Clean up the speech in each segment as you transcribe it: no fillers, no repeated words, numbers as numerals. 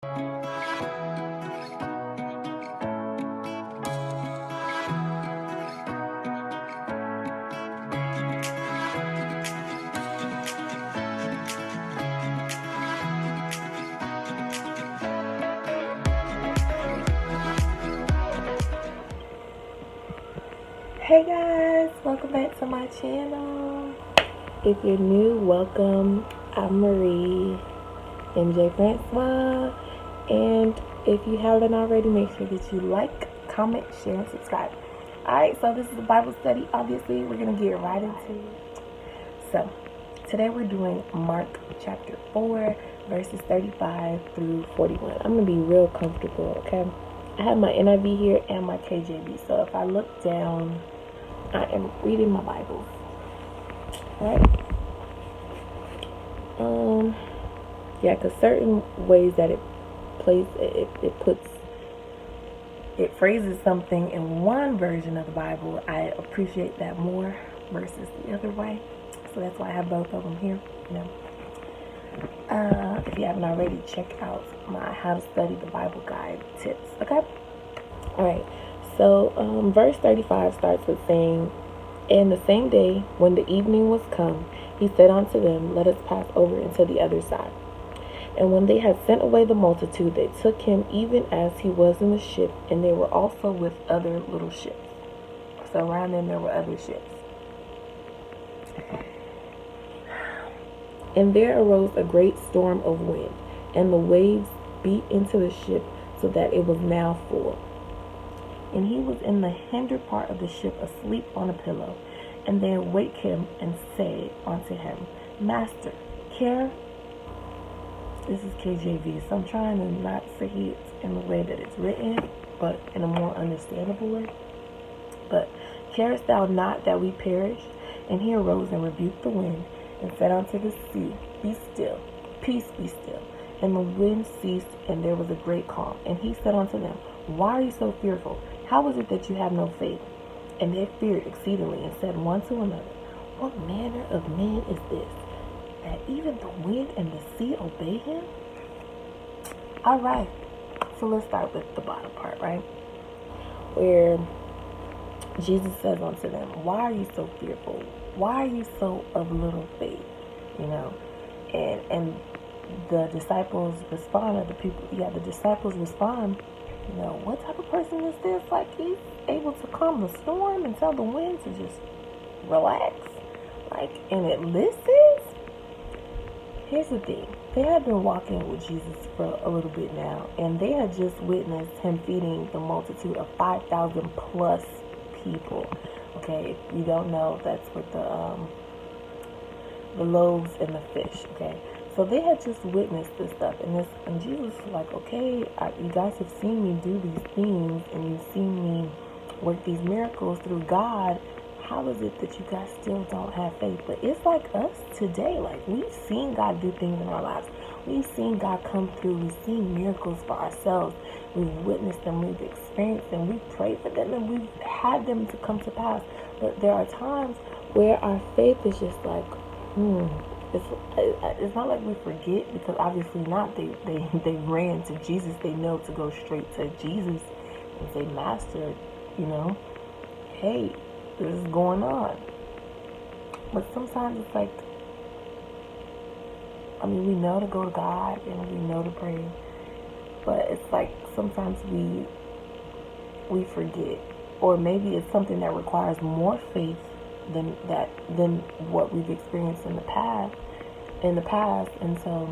Hey guys, welcome back to my channel. If you're new, welcome. I'm Marie, MJ Francois, and if you haven't already, make sure that you like, comment, share, and subscribe. Alright, so this is a Bible study. Obviously, we're going to get right into it. So, today we're doing Mark chapter 4, verses 35 through 41. I'm going to be real comfortable, okay? I have my NIV here and my KJV, so if I look down, I am reading my Bible. Right? Yeah, because certain ways that it phrases something in one version of the Bible, I appreciate that more versus the other way. So that's why I have both of them here. If you haven't already, check out my How to Study the Bible Guide tips. Okay? Alright. So, verse 35 starts with saying, "And the same day, when the evening was come, he said unto them, Let us pass over into the other side. And when they had sent away the multitude, they took him even as he was in the ship, and they were also with other little ships." So around them there were other ships. "And there arose a great storm of wind, and the waves beat into the ship, so that it was now full. And he was in the hinder part of the ship, asleep on a pillow. And they awake him, and say unto him, Master, care..." This is KJV, so I'm trying to not say it in the way that it's written, but in a more understandable way. "But carest thou not that we perish? And he arose and rebuked the wind, and said unto the sea, Be still, peace be still. And the wind ceased, and there was a great calm. And he said unto them, Why are you so fearful? How is it that you have no faith? And they feared exceedingly, and said one to another, What manner of man is this, that even the wind and the sea obey him?" Alright, so let's start with the bottom part, right? Where Jesus says unto them, Why are you so fearful? Why are you so of little faith? And the disciples respond, or the disciples respond, what type of person is this? Like, he's able to calm the storm and tell the wind to just relax. And it listens? Here's the thing. They had been walking with Jesus for a little bit now, and they had just witnessed him feeding the multitude of 5,000 plus people. Okay, if you don't know, that's with the loaves and the fish. Okay, so they had just witnessed this stuff, and Jesus was like, okay, you guys have seen me do these things, and you've seen me work these miracles through God. How is it that you guys still don't have faith? But it's like us today. Like, we've seen God do things in our lives. We've seen God come through. We've seen miracles for ourselves. We've witnessed them. We've experienced them. We've prayed for them, and we've had them to come to pass. But there are times where our faith is just like, It's not like we forget, because obviously not. They ran to Jesus. They know to go straight to Jesus and say, Master, hey, this is going on. But sometimes it's like, we know to go to God and we know to pray, but it's like sometimes we forget, or maybe it's something that requires more faith than what we've experienced in the past, and so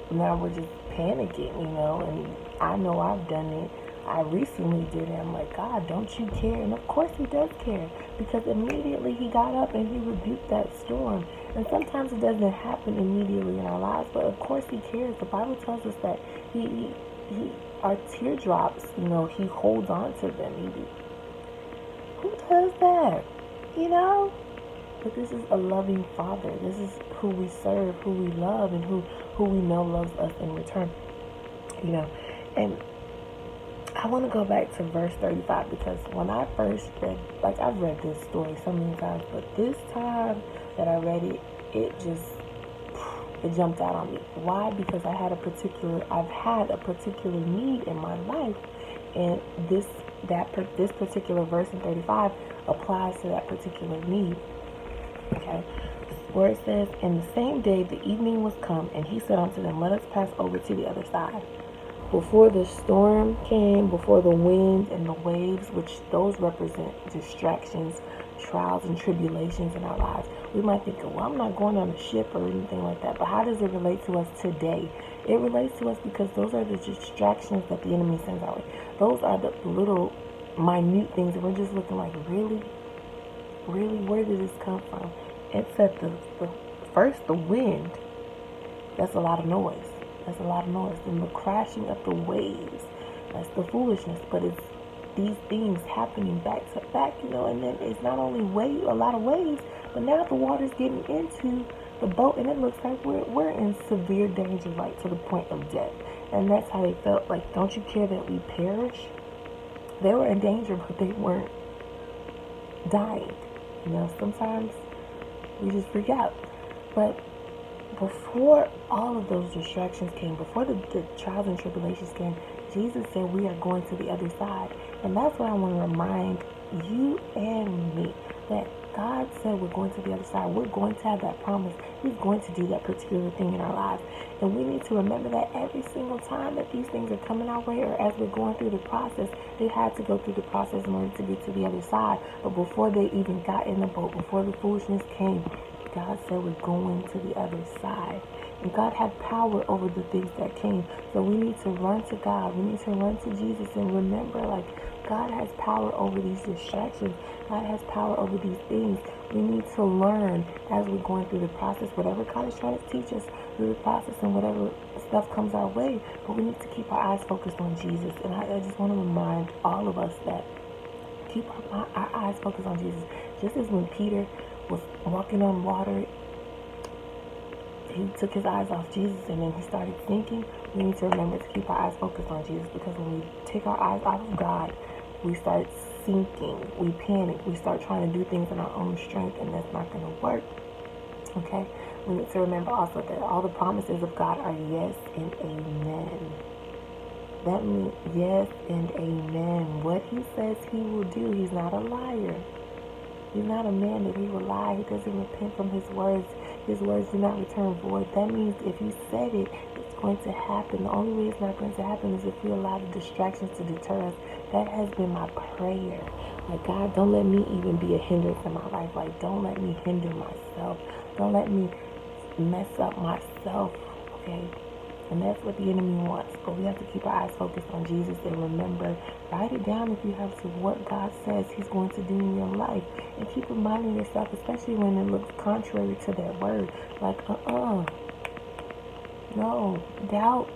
now we're just panicking, and I know I've done it. I recently did it. I'm like, God, don't you care? And of course he does care, because immediately he got up and he rebuked that storm. And sometimes it doesn't happen immediately in our lives, but of course he cares. The Bible tells us that he our teardrops, he holds on to them. Who does that? But this is a loving Father. This is who we serve, who we love, and who we know loves us in return. And I want to go back to verse 35, because when I first read, I've read this story so many times, but this time that I read it, it just it jumped out on me. Why? Because I've had a particular need in my life, and this particular verse in 35 applies to that particular need. Okay, where it says, "In the same day the evening was come, and he said unto them, Let us pass over to the other side." Before the storm came, before the wind and the waves, which those represent distractions, trials, and tribulations in our lives, we might think, well, I'm not going on a ship or anything like that. But how does it relate to us today? It relates to us because those are the distractions that the enemy sends our way. Those are the little minute things that we're just looking like, really? Really? Where did this come from? It said first the wind. That's a lot of noise. That's a lot of noise. And the crashing of the waves, that's the foolishness. But it's these things happening back to back, and then it's not only a lot of waves, but now the water's getting into the boat, and it looks like we're in severe danger, right to the point of death. And that's how they felt. Like, don't you care that we perish? They were in danger, but they weren't dying. Sometimes we just freak out. But before all of those distractions came, before the trials and tribulations came, Jesus said we are going to the other side. And that's what I want to remind you and me, that God said we're going to the other side. We're going to have that promise. He's going to do that particular thing in our lives. And we need to remember that every single time that these things are coming our way, or as we're going through the process, they had to go through the process in order to get to the other side. But before they even got in the boat, before the foolishness came, God said we're going to the other side. And God had power over the things that came. So we need to run to God. We need to run to Jesus and remember, like, God has power over these distractions. God has power over these things. We need to learn as we're going through the process, whatever God is trying to teach us through the process and whatever stuff comes our way. But we need to keep our eyes focused on Jesus. And I just want to remind all of us that keep our eyes focused on Jesus. Just as when Peter was walking on water, he took his eyes off Jesus and then he started sinking. We need to remember to keep our eyes focused on Jesus, because when we take our eyes off of God, we start sinking, we panic, we start trying to do things in our own strength, and that's not going to work. Okay? We need to remember also that all the promises of God are yes and amen. That means yes and amen. What he says he will do, he's not a liar. He's not a man that he will lie. He doesn't repent from his words. His words do not return void. That means if he said it, it's going to happen. The only way it's not going to happen is if we allow the distractions to deter us. That has been my prayer. Like, God, don't let me even be a hindrance in my life. Like, don't let me hinder myself. Don't let me mess up myself. Okay? And that's what the enemy wants. But we have to keep our eyes focused on Jesus and remember, write it down if you have to, what God says he's going to do in your life. And keep reminding yourself, especially when it looks contrary to that word. Like, no, doubt,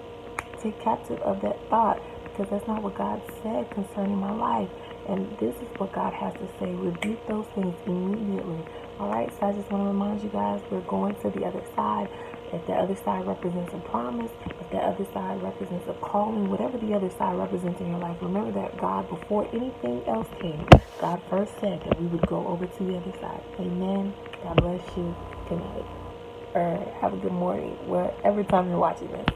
take captive of that thought, because that's not what God said concerning my life. And this is what God has to say. Rebuke those things immediately. Alright, so I just want to remind you guys, we're going to the other side. If the other side represents a promise, if the other side represents a calling, whatever the other side represents in your life, remember that God, before anything else came, God first said that we would go over to the other side. Amen. God bless you. Good night. Or have a good morning, wherever time you're watching this.